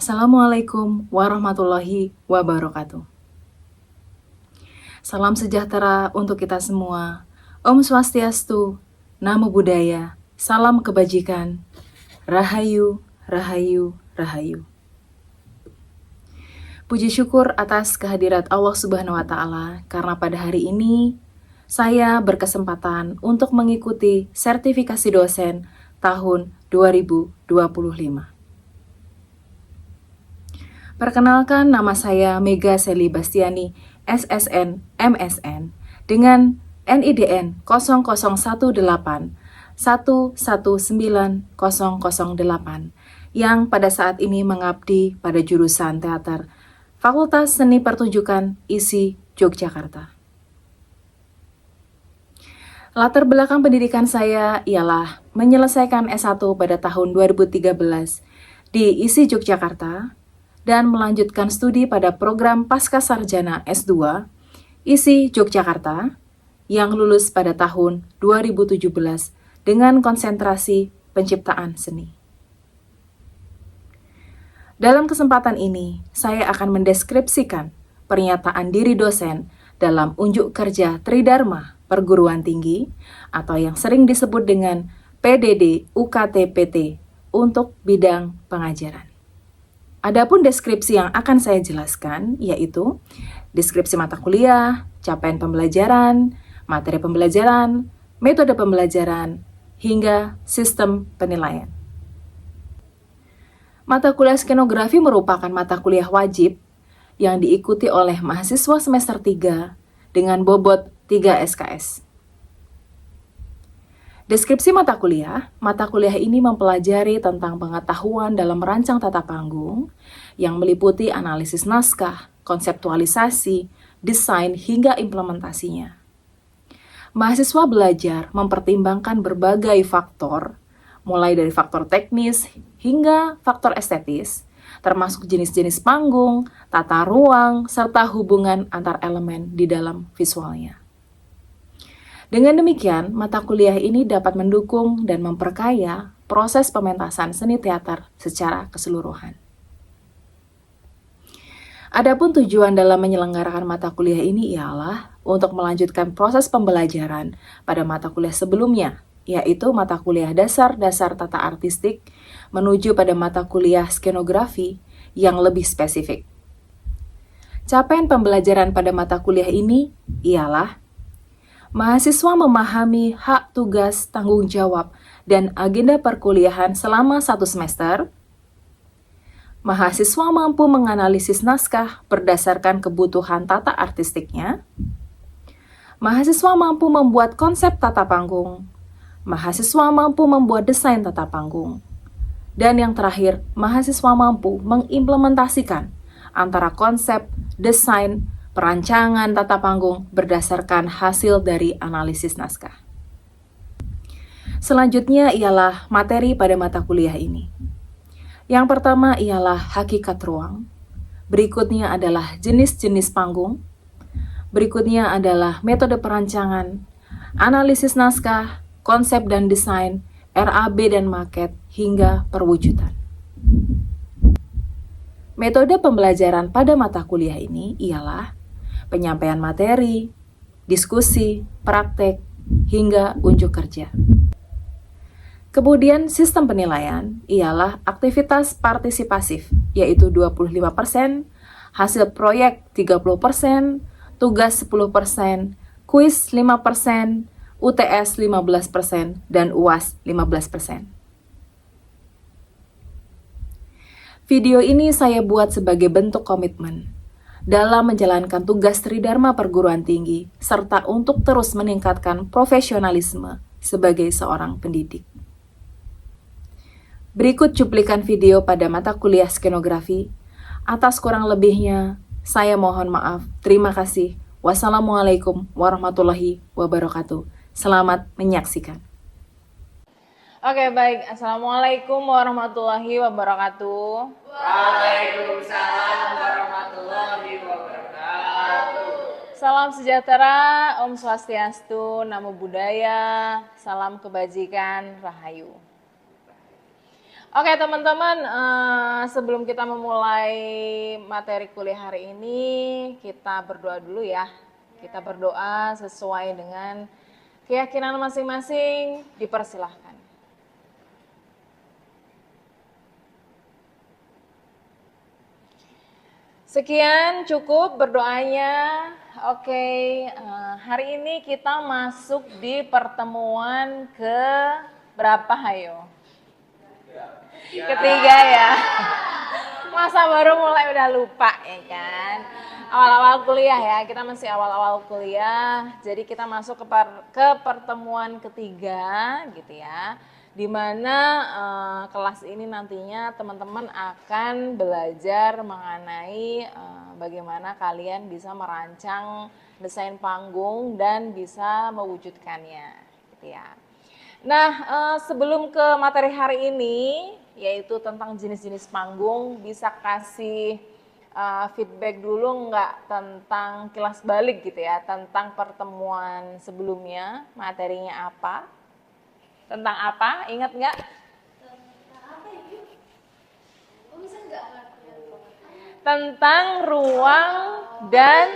Assalamualaikum warahmatullahi wabarakatuh. Salam sejahtera untuk kita semua. Om Swastiastu, Namo Buddhaya, salam kebajikan, Rahayu, Rahayu, Rahayu. Puji syukur atas kehadirat Allah Subhanahu wa Ta'ala, karena pada hari ini saya berkesempatan untuk mengikuti sertifikasi dosen tahun 2025. Perkenalkan, nama saya Mega Seli Bastiani, SSN MSN, dengan NIDN 0018 119008 yang pada saat ini mengabdi pada jurusan teater Fakultas Seni Pertunjukan ISI Yogyakarta. Latar belakang pendidikan saya ialah menyelesaikan S1 pada tahun 2013 di ISI Yogyakarta dan melanjutkan studi pada program Pascasarjana S2 ISI Yogyakarta yang lulus pada tahun 2017 dengan konsentrasi penciptaan seni. Dalam kesempatan ini, saya akan mendeskripsikan pernyataan diri dosen dalam unjuk kerja Tridharma Perguruan Tinggi atau yang sering disebut dengan PDD UKT-PT untuk bidang pengajaran. Adapun deskripsi yang akan saya jelaskan yaitu deskripsi mata kuliah, capaian pembelajaran, materi pembelajaran, metode pembelajaran, hingga sistem penilaian. Mata kuliah skenografi merupakan mata kuliah wajib yang diikuti oleh mahasiswa semester 3 dengan bobot 3 SKS. Deskripsi mata kuliah ini mempelajari tentang pengetahuan dalam merancang tata panggung yang meliputi analisis naskah, konseptualisasi, desain, hingga implementasinya. Mahasiswa belajar mempertimbangkan berbagai faktor, mulai dari faktor teknis hingga faktor estetis, termasuk jenis-jenis panggung, tata ruang, serta hubungan antar elemen di dalam visualnya. Dengan demikian, mata kuliah ini dapat mendukung dan memperkaya proses pementasan seni teater secara keseluruhan. Adapun tujuan dalam menyelenggarakan mata kuliah ini ialah untuk melanjutkan proses pembelajaran pada mata kuliah sebelumnya, yaitu mata kuliah dasar-dasar tata artistik menuju pada mata kuliah skenografi yang lebih spesifik. Capaian pembelajaran pada mata kuliah ini ialah mahasiswa memahami hak, tugas, tanggung jawab, dan agenda perkuliahan selama 1 semester. Mahasiswa mampu menganalisis naskah berdasarkan kebutuhan tata artistiknya. Mahasiswa mampu membuat konsep tata panggung. Mahasiswa mampu membuat desain tata panggung. Dan yang terakhir, mahasiswa mampu mengimplementasikan antara konsep, desain, perancangan tata panggung berdasarkan hasil dari analisis naskah. Selanjutnya ialah materi pada mata kuliah ini. Yang pertama ialah hakikat ruang, berikutnya adalah jenis-jenis panggung, berikutnya adalah metode perancangan, analisis naskah, konsep dan desain, RAB dan maket, hingga perwujudan. Metode pembelajaran pada mata kuliah ini ialah penyampaian materi, diskusi, praktek, hingga unjuk kerja. Kemudian sistem penilaian ialah aktivitas partisipasif, yaitu 25%, hasil proyek 30%, tugas 10%, kuis 5%, UTS 15%, dan UAS 15%. Video ini saya buat sebagai bentuk komitmen dalam menjalankan tugas Tridharma Perguruan Tinggi, serta untuk terus meningkatkan profesionalisme sebagai seorang pendidik. Berikut cuplikan video pada mata kuliah skenografi. Atas kurang lebihnya, saya mohon maaf. Terima kasih. Wassalamualaikum warahmatullahi wabarakatuh. Selamat menyaksikan. Oke, baik. Assalamualaikum warahmatullahi wabarakatuh. Waalaikumsalam warahmatullahi wabarakatuh. Salam sejahtera, Om Swastiastu, Namo Buddhaya, salam kebajikan, Rahayu. Oke teman-teman, sebelum kita memulai materi kuliah hari ini, kita berdoa dulu ya. Kita berdoa sesuai dengan keyakinan masing-masing, dipersilahkan. Sekian cukup berdoanya. Oke, hari ini kita masuk di pertemuan ke berapa, hayo? Ketiga ya. Masa baru mulai udah lupa ya kan. Awal-awal kuliah ya, kita masih awal-awal kuliah. Jadi kita masuk ke pertemuan ketiga gitu ya. Di mana kelas ini nantinya teman-teman akan belajar mengenai bagaimana kalian bisa merancang desain panggung dan bisa mewujudkannya gitu ya. Nah, sebelum ke materi hari ini, yaitu tentang jenis-jenis panggung, bisa kasih feedback dulu nggak tentang kilas balik gitu ya, tentang pertemuan sebelumnya, materinya apa? Tentang apa? Ingat nggak? Tentang ruang dan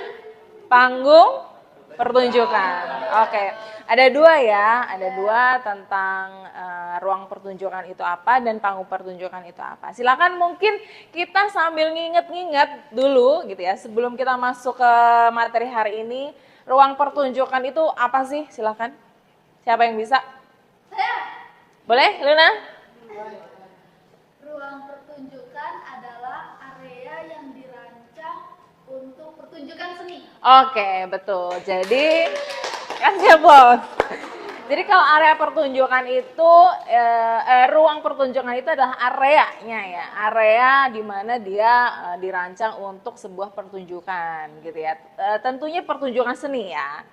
panggung pertunjukan. Oke, ada dua ya, ada dua tentang ruang pertunjukan itu apa dan panggung pertunjukan itu apa. Silakan mungkin kita sambil nginget-nginget dulu gitu ya, sebelum kita masuk ke materi hari ini. Ruang pertunjukan itu apa sih? Silakan. Siapa yang bisa? Boleh, Luna? Ruang pertunjukan adalah area yang dirancang untuk pertunjukan seni. Oke, betul. Jadi, kasih bos. Jadi kalau area pertunjukan itu, ruang pertunjukan itu adalah areanya ya, area di mana dia dirancang untuk sebuah pertunjukan gitu ya. Tentunya pertunjukan seni ya.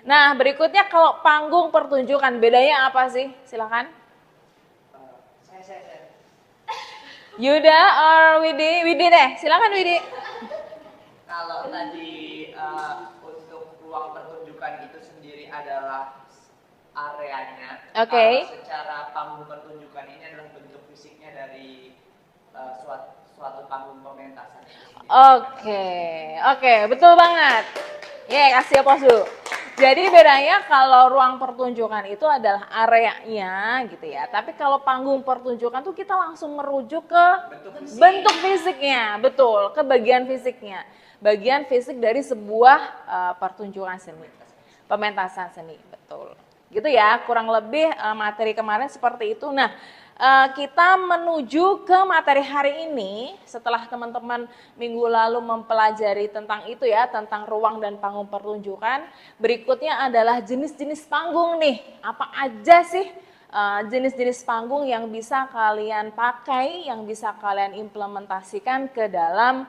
Nah, berikutnya kalau panggung pertunjukan, bedanya apa sih? Silakan. Saya. Yuda or Widi? Widi deh, silakan Widi. Kalau tadi untuk ruang pertunjukan itu sendiri adalah areanya. Oke. Secara panggung pertunjukan ini adalah bentuk fisiknya dari suatu panggung pementasan. Oke, betul banget. Kasih aplaus dulu. Jadi bedanya kalau ruang pertunjukan itu adalah areanya gitu ya. Tapi kalau panggung pertunjukan tuh kita langsung merujuk ke bentuk fisiknya, betul, ke bagian fisiknya. Bagian fisik dari sebuah pertunjukan seni, pementasan seni, betul. Gitu ya, kurang lebih materi kemarin seperti itu. Nah, kita menuju ke materi hari ini setelah teman-teman minggu lalu mempelajari tentang itu ya, tentang ruang dan panggung pertunjukan. Berikutnya adalah jenis-jenis panggung nih. Apa aja sih jenis-jenis panggung yang bisa kalian pakai, yang bisa kalian implementasikan ke dalam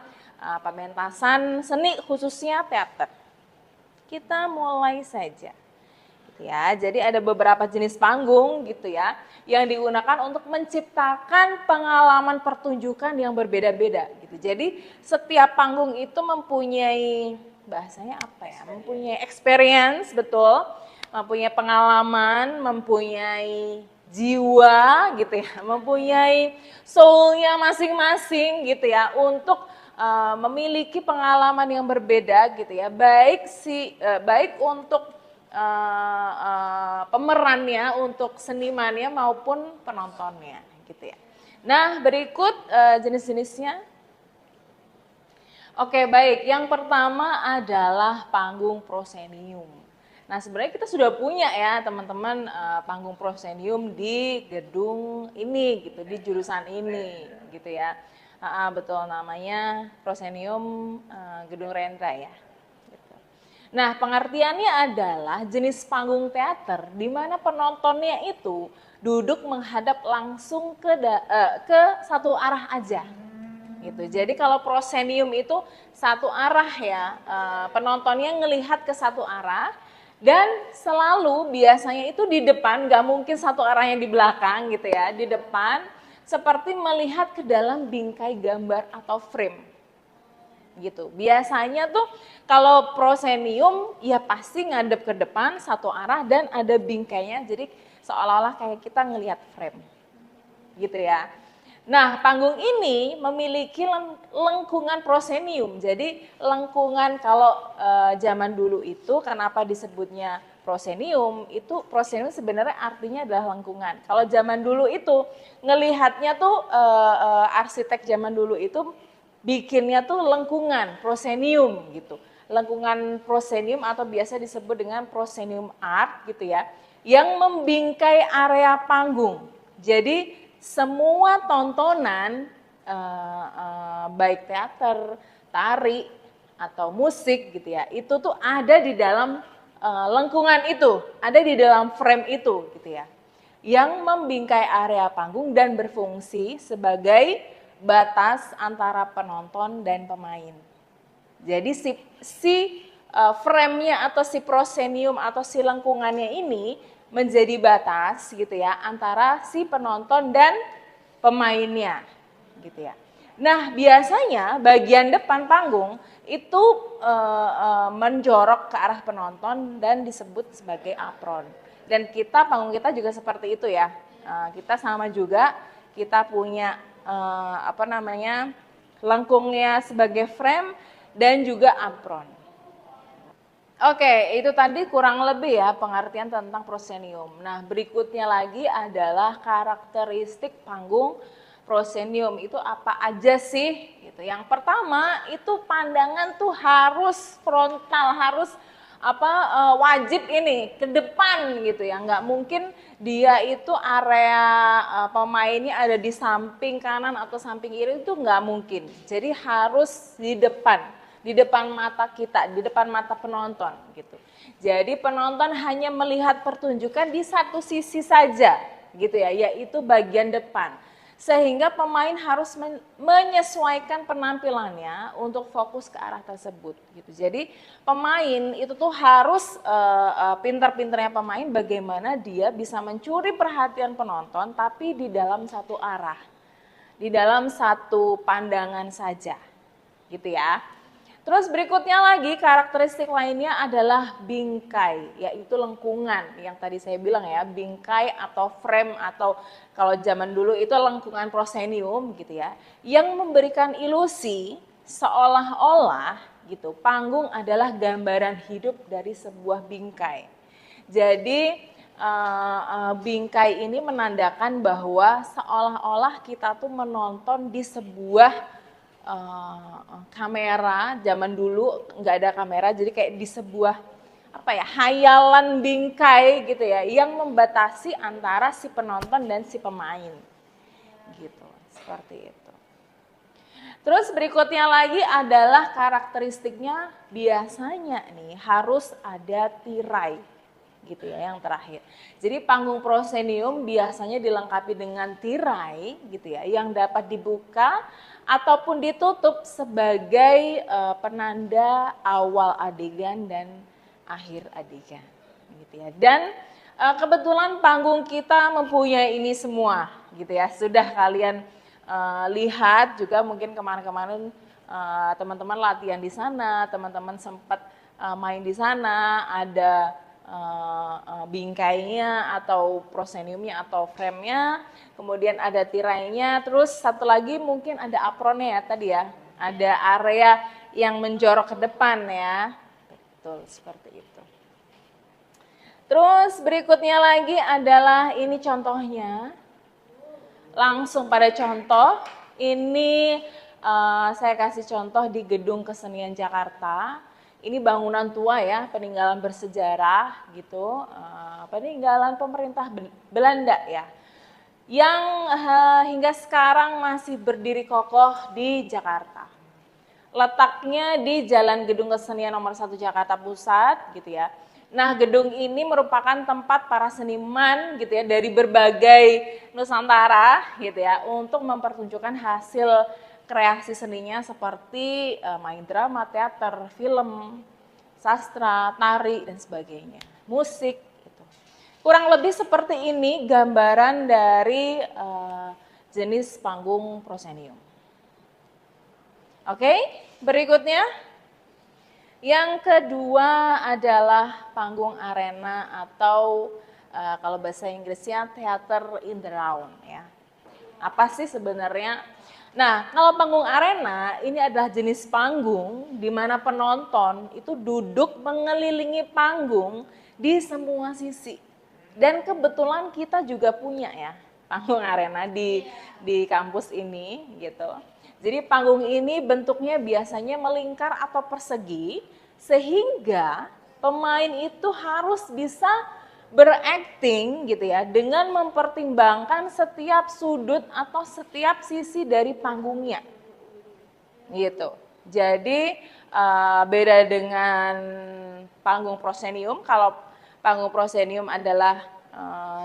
pementasan seni khususnya teater. Kita mulai saja. Ya, jadi ada beberapa jenis panggung gitu ya yang digunakan untuk menciptakan pengalaman pertunjukan yang berbeda-beda gitu. Jadi setiap panggung itu mempunyai bahasanya apa ya? Mempunyai experience, betul. Mempunyai pengalaman, mempunyai jiwa gitu ya, mempunyai soul-nya masing-masing gitu ya untuk memiliki pengalaman yang berbeda gitu ya. Baik untuk pemerannya, untuk senimannya maupun penontonnya gitu ya. Nah, berikut jenis-jenisnya. Oke, baik. Yang pertama adalah panggung proscenium. Nah, sebenarnya kita sudah punya ya teman-teman panggung proscenium di gedung ini gitu, di jurusan ini gitu ya. Betul, namanya proscenium Gedung Rendra ya. Nah, pengertiannya adalah jenis panggung teater di mana penontonnya itu duduk menghadap langsung ke satu arah aja. Gitu. Jadi kalau proscenium itu satu arah ya, penontonnya ngelihat ke satu arah dan selalu biasanya itu di depan, nggak mungkin satu arahnya di belakang gitu ya, di depan seperti melihat ke dalam bingkai gambar atau frame. Gitu. Biasanya tuh kalau proscenium ya pasti ngadep ke depan satu arah dan ada bingkainya, jadi seolah-olah kayak kita ngelihat frame. Gitu ya. Nah, panggung ini memiliki lengkungan proscenium. Jadi lengkungan kalau zaman dulu itu kenapa disebutnya proscenium? Itu proscenium sebenarnya artinya adalah lengkungan. Kalau zaman dulu itu ngelihatnya tuh arsitek zaman dulu itu bikinnya tuh lengkungan proscenium gitu. Lengkungan proscenium atau biasa disebut dengan proscenium art gitu ya, yang membingkai area panggung. Jadi semua tontonan baik teater, tari atau musik gitu ya, itu tuh ada di dalam lengkungan itu, ada di dalam frame itu gitu ya, yang membingkai area panggung dan berfungsi sebagai batas antara penonton dan pemain. Jadi si frame-nya atau si proscenium atau si lengkungannya ini menjadi batas gitu ya antara si penonton dan pemainnya gitu ya. Nah, biasanya bagian depan panggung itu menjorok ke arah penonton dan disebut sebagai apron. Dan panggung kita juga seperti itu ya. Kita sama juga, kita punya lengkungnya sebagai frame dan juga apron. Oke, itu tadi kurang lebih ya pengertian tentang proscenium. Nah, berikutnya lagi adalah karakteristik panggung proscenium. Itu apa aja sih? Gitu. Yang pertama itu pandangan tuh harus frontal, harus wajib ini ke depan gitu ya. Nggak mungkin dia itu area pemainnya ada di samping kanan atau samping kiri, itu nggak mungkin. Jadi harus di depan mata kita, di depan mata penonton gitu. Jadi penonton hanya melihat pertunjukan di satu sisi saja gitu ya, yaitu bagian depan. Sehingga pemain harus menyesuaikan penampilannya untuk fokus ke arah tersebut gitu. Jadi pemain itu tuh harus pintar-pintarnya pemain bagaimana dia bisa mencuri perhatian penonton tapi di dalam satu arah, di dalam satu pandangan saja gitu ya. Terus berikutnya lagi karakteristik lainnya adalah bingkai, yaitu lengkungan yang tadi saya bilang ya, bingkai atau frame atau kalau zaman dulu itu lengkungan proscenium gitu ya, yang memberikan ilusi seolah-olah gitu panggung adalah gambaran hidup dari sebuah bingkai. Jadi bingkai ini menandakan bahwa seolah-olah kita tuh menonton di sebuah kamera. Zaman dulu nggak ada kamera, jadi kayak di sebuah hayalan bingkai gitu ya, yang membatasi antara si penonton dan si pemain gitu, seperti itu. Terus berikutnya lagi adalah karakteristiknya biasanya nih harus ada tirai gitu ya, yang terakhir. Jadi panggung proscenium biasanya dilengkapi dengan tirai gitu ya, yang dapat dibuka ataupun ditutup sebagai penanda awal adegan dan akhir adegan gitu ya. Dan kebetulan panggung kita mempunyai ini semua gitu ya. Sudah kalian lihat juga mungkin kemarin-kemarin teman-teman latihan di sana, teman-teman sempat main di sana, ada bingkainya atau prosceniumnya atau frame-nya, kemudian ada tirainya, terus satu lagi mungkin ada apronnya ya tadi ya, ada area yang menjorok ke depan ya, betul seperti itu. Terus berikutnya lagi adalah ini contohnya, langsung pada contoh, ini saya kasih contoh di Gedung Kesenian Jakarta. Ini bangunan tua ya, peninggalan bersejarah gitu, peninggalan pemerintah Belanda ya, yang hingga sekarang masih berdiri kokoh di Jakarta. Letaknya di Jalan Gedung Kesenian nomor 1 Jakarta Pusat gitu ya. Nah, gedung ini merupakan tempat para seniman gitu ya dari berbagai Nusantara gitu ya untuk mempertunjukkan hasil kreasi seninya seperti main drama, teater, film, sastra, tari dan sebagainya, musik gitu. Kurang lebih seperti ini gambaran dari jenis panggung proscenium. Oke, berikutnya yang kedua adalah panggung arena atau kalau bahasa Inggrisnya theater in the round ya. Apa sih sebenarnya? Nah, kalau panggung arena ini adalah jenis panggung di mana penonton itu duduk mengelilingi panggung di semua sisi. Dan kebetulan kita juga punya ya panggung arena di kampus ini gitu. Jadi panggung ini bentuknya biasanya melingkar atau persegi sehingga pemain itu harus bisa berakting gitu ya dengan mempertimbangkan setiap sudut atau setiap sisi dari panggungnya gitu. Jadi beda dengan panggung proscenium. Kalau panggung proscenium adalah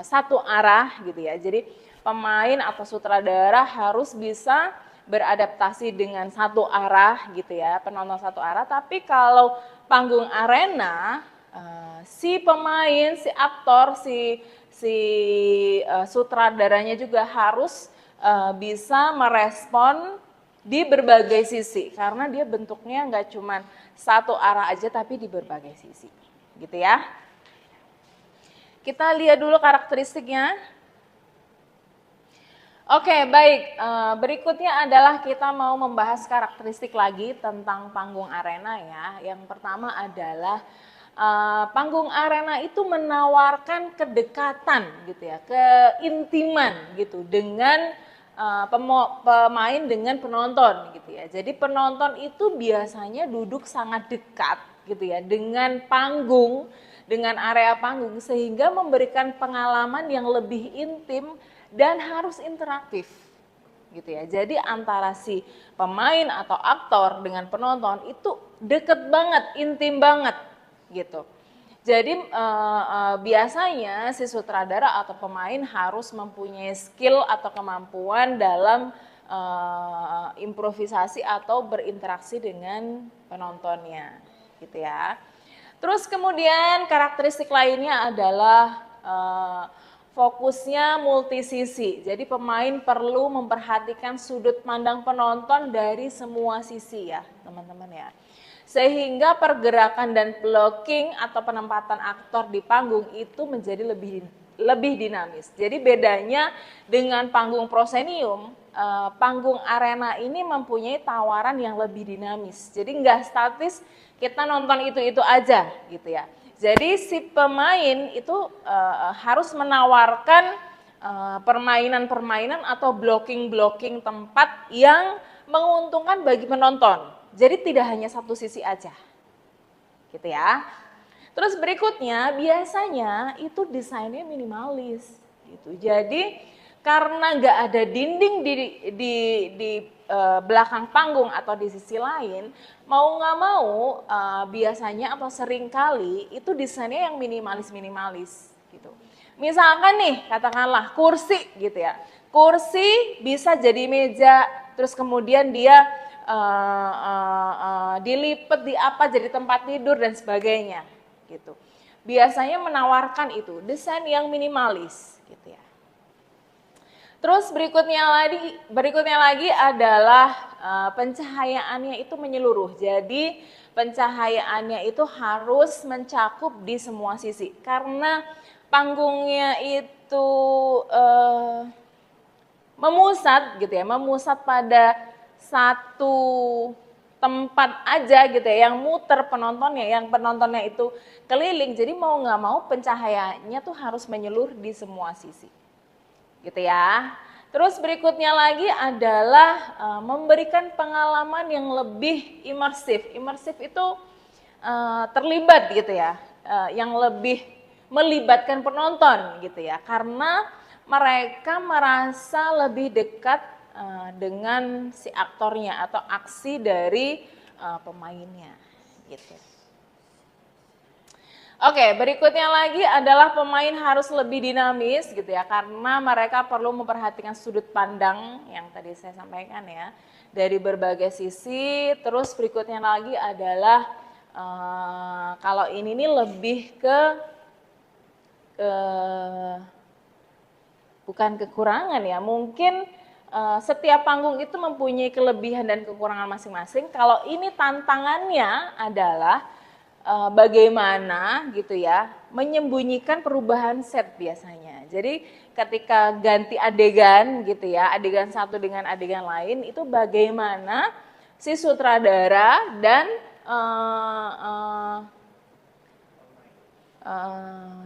satu arah gitu ya. Jadi pemain atau sutradara harus bisa beradaptasi dengan satu arah gitu ya, penonton satu arah. Tapi kalau panggung arena si pemain, si aktor, si sutradaranya juga harus bisa merespon di berbagai sisi karena dia bentuknya nggak cuma satu arah aja tapi di berbagai sisi, gitu ya. Kita lihat dulu karakteristiknya. Oke, baik. Berikutnya adalah kita mau membahas karakteristik lagi tentang panggung arena ya. Yang pertama adalah panggung arena itu menawarkan kedekatan gitu ya, keintiman gitu dengan pemain dengan penonton gitu ya. Jadi penonton itu biasanya duduk sangat dekat gitu ya dengan panggung, dengan area panggung sehingga memberikan pengalaman yang lebih intim dan harus interaktif gitu ya. Jadi antara si pemain atau aktor dengan penonton itu deket banget, intim banget gitu. Jadi biasanya si sutradara atau pemain harus mempunyai skill atau kemampuan dalam improvisasi atau berinteraksi dengan penontonnya gitu ya. Terus kemudian karakteristik lainnya adalah fokusnya multisisi. Jadi pemain perlu memperhatikan sudut pandang penonton dari semua sisi ya, teman-teman ya. Sehingga pergerakan dan blocking atau penempatan aktor di panggung itu menjadi lebih dinamis. Jadi bedanya dengan panggung proscenium, panggung arena ini mempunyai tawaran yang lebih dinamis. Jadi nggak statis, kita nonton itu aja gitu ya. Jadi si pemain itu harus menawarkan permainan-permainan atau blocking-blocking tempat yang menguntungkan bagi penonton. Jadi tidak hanya satu sisi aja, gitu ya. Terus berikutnya biasanya itu desainnya minimalis, gitu. Jadi karena nggak ada dinding di belakang panggung atau di sisi lain, mau nggak mau biasanya atau seringkali itu desainnya yang minimalis, gitu. Misalkan nih, katakanlah kursi, gitu ya. Kursi bisa jadi meja, terus kemudian dia dilipet di apa jadi tempat tidur dan sebagainya gitu. Biasanya menawarkan itu desain yang minimalis gitu ya. Terus berikutnya lagi adalah pencahayaannya itu menyeluruh. Jadi pencahayaannya itu harus mencakup di semua sisi karena panggungnya itu memusat gitu ya, memusat pada satu tempat aja gitu ya, yang muter penontonnya, yang penontonnya itu keliling. Jadi mau nggak mau pencahayaannya tuh harus menyeluruh di semua sisi, gitu ya. Terus berikutnya lagi adalah memberikan pengalaman yang lebih imersif. Imersif itu terlibat gitu ya, yang lebih melibatkan penonton gitu ya, karena mereka merasa lebih dekat dengan si aktornya atau aksi dari pemainnya gitu. Oke, berikutnya lagi adalah pemain harus lebih dinamis gitu ya, karena mereka perlu memperhatikan sudut pandang yang tadi saya sampaikan ya, dari berbagai sisi. Terus berikutnya lagi adalah kalau ini nih lebih ke bukan kekurangan ya, mungkin setiap panggung itu mempunyai kelebihan dan kekurangan masing-masing. Kalau ini tantangannya adalah bagaimana gitu ya menyembunyikan perubahan set biasanya. Jadi ketika ganti adegan gitu ya, adegan satu dengan adegan lain, itu bagaimana si sutradara dan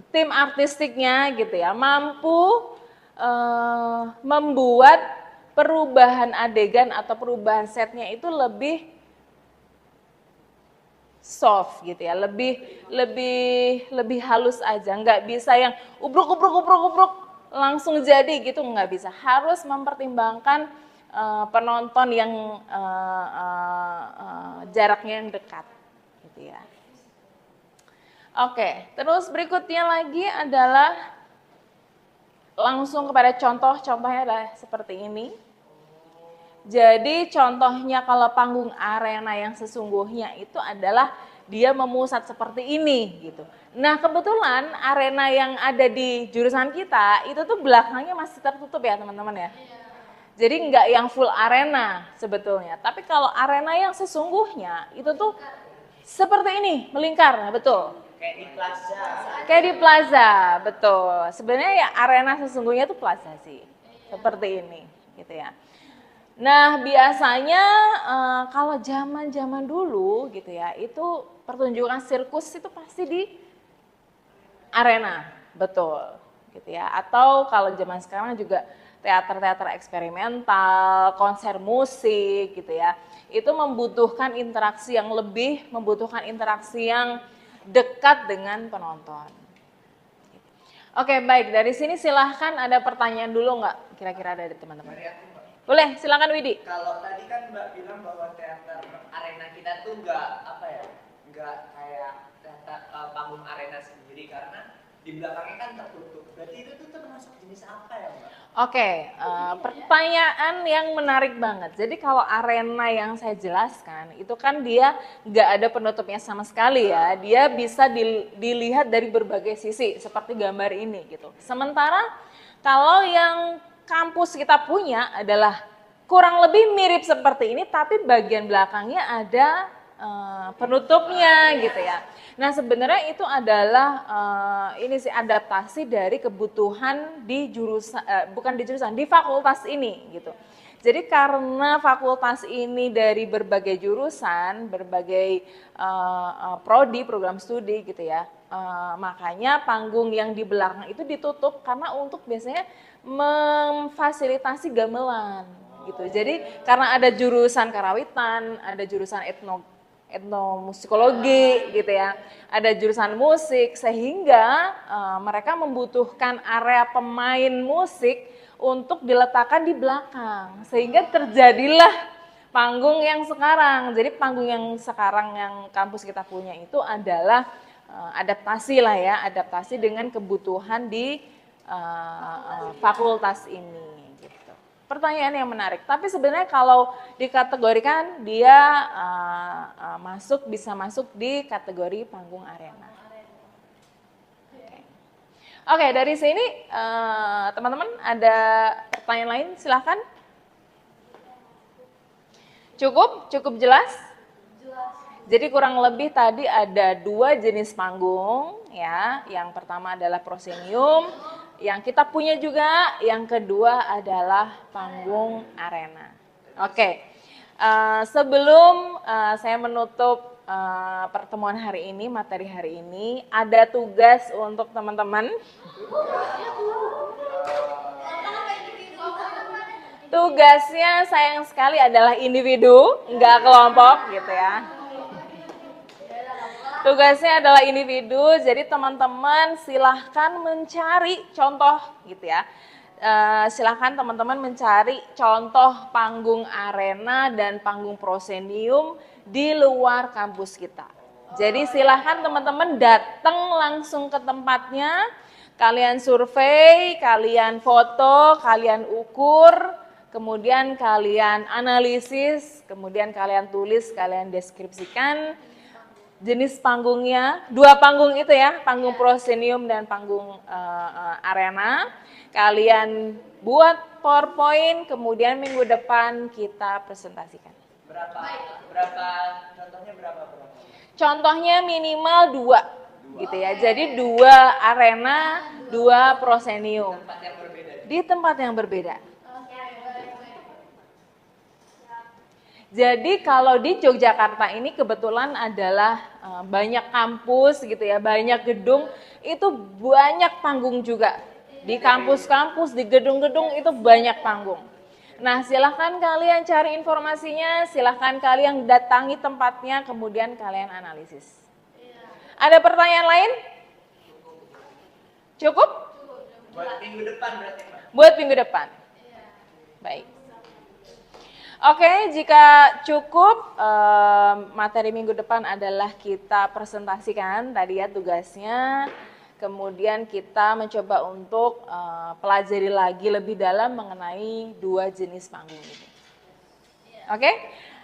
tim artistiknya gitu ya mampu membuat perubahan adegan atau perubahan setnya itu lebih soft gitu ya, lebih halus aja, nggak bisa yang ubruk langsung jadi gitu, nggak bisa. Harus mempertimbangkan penonton yang jaraknya yang dekat gitu ya. Oke, terus berikutnya lagi adalah langsung kepada contohnya adalah seperti ini. Jadi contohnya kalau panggung arena yang sesungguhnya itu adalah dia memusat seperti ini gitu. Nah kebetulan arena yang ada di jurusan kita itu tuh belakangnya masih tertutup ya teman-teman ya. Jadi nggak yang full arena sebetulnya. Tapi kalau arena yang sesungguhnya itu tuh seperti ini, melingkar, betul. Kayak di plaza. Kayak di plaza, betul. Sebenarnya ya arena sesungguhnya itu plaza sih, seperti ini, gitu ya. Nah biasanya kalau zaman dulu gitu ya, itu pertunjukan sirkus itu pasti di arena, betul, gitu ya. Atau kalau zaman sekarang juga teater-teater eksperimental, konser musik, gitu ya. Itu membutuhkan interaksi yang lebih, membutuhkan interaksi yang dekat dengan penonton. Oke, baik. Dari sini silahkan ada pertanyaan dulu nggak? Kira-kira dari teman-teman. Dari aku, Mbak. Boleh, silakan Widi. Kalau tadi kan Mbak bilang bahwa teater arena kita tuh nggak kayak teater panggung arena sendiri karena di belakangnya kan tertutup. Berarti itu tuh termasuk jenis apa ya, Mbak? Oke, pertanyaan yang menarik banget. Jadi kalau arena yang saya jelaskan itu kan dia nggak ada penutupnya sama sekali ya. Dia bisa dilihat dari berbagai sisi seperti gambar ini gitu. Sementara kalau yang kampus kita punya adalah kurang lebih mirip seperti ini, tapi bagian belakangnya ada penutupnya gitu ya. Nah sebenarnya itu adalah ini sih adaptasi dari kebutuhan di jurusan, di fakultas ini gitu. Jadi karena fakultas ini dari berbagai jurusan, berbagai prodi, program studi gitu ya, makanya panggung yang di belakang itu ditutup karena untuk biasanya memfasilitasi gamelan gitu. Jadi karena ada jurusan karawitan, ada jurusan etnomusikologi gitu ya, ada jurusan musik sehingga mereka membutuhkan area pemain musik untuk diletakkan di belakang sehingga terjadilah panggung yang sekarang. Jadi panggung yang sekarang yang kampus kita punya itu adalah adaptasi lah ya, adaptasi dengan kebutuhan di fakultas ini. Pertanyaan yang menarik, tapi sebenarnya kalau dikategorikan dia bisa masuk di kategori panggung arena. Oke, dari sini teman-teman ada pertanyaan lain, silahkan. Cukup jelas? Jadi kurang lebih tadi ada 2 jenis panggung ya. Yang pertama adalah proscenium, yang kita punya juga, yang kedua adalah panggung arena. Oke, sebelum saya menutup pertemuan hari ini, materi hari ini, ada tugas untuk teman-teman. Tugasnya sayang sekali adalah individu, nggak kelompok gitu ya. Tugasnya adalah individu, jadi teman-teman silahkan mencari contoh gitu ya. Silahkan teman-teman mencari contoh panggung arena dan panggung proscenium di luar kampus kita. Jadi silahkan teman-teman datang langsung ke tempatnya, kalian survei, kalian foto, kalian ukur, kemudian kalian analisis, kemudian kalian tulis, kalian deskripsikan jenis panggungnya, 2 panggung itu ya, panggung proscenium dan panggung arena. Kalian buat PowerPoint, kemudian minggu depan kita presentasikan. Contohnya berapa? Contohnya minimal 2 gitu ya. Jadi 2 arena, 2 prosenium. Tempat yang berbeda. Di tempat yang berbeda. Oke, baik. Jadi kalau di Yogyakarta ini kebetulan adalah banyak kampus gitu ya, banyak gedung, itu banyak panggung juga. Di kampus-kampus, di gedung-gedung itu banyak panggung. Nah, silahkan kalian cari informasinya, silahkan kalian datangi tempatnya, kemudian kalian analisis. Ada pertanyaan lain? Cukup? Buat minggu depan berarti, Mbak. Buat minggu depan. Baik. Oke, jika cukup, materi minggu depan adalah kita presentasikan tadi ya tugasnya. Kemudian kita mencoba untuk pelajari lagi lebih dalam mengenai 2 jenis panggung ini. Oke,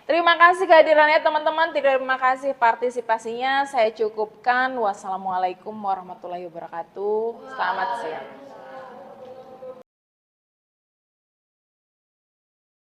terima kasih kehadirannya teman-teman, terima kasih partisipasinya. Saya cukupkan. Wassalamualaikum warahmatullahi wabarakatuh. Selamat siang.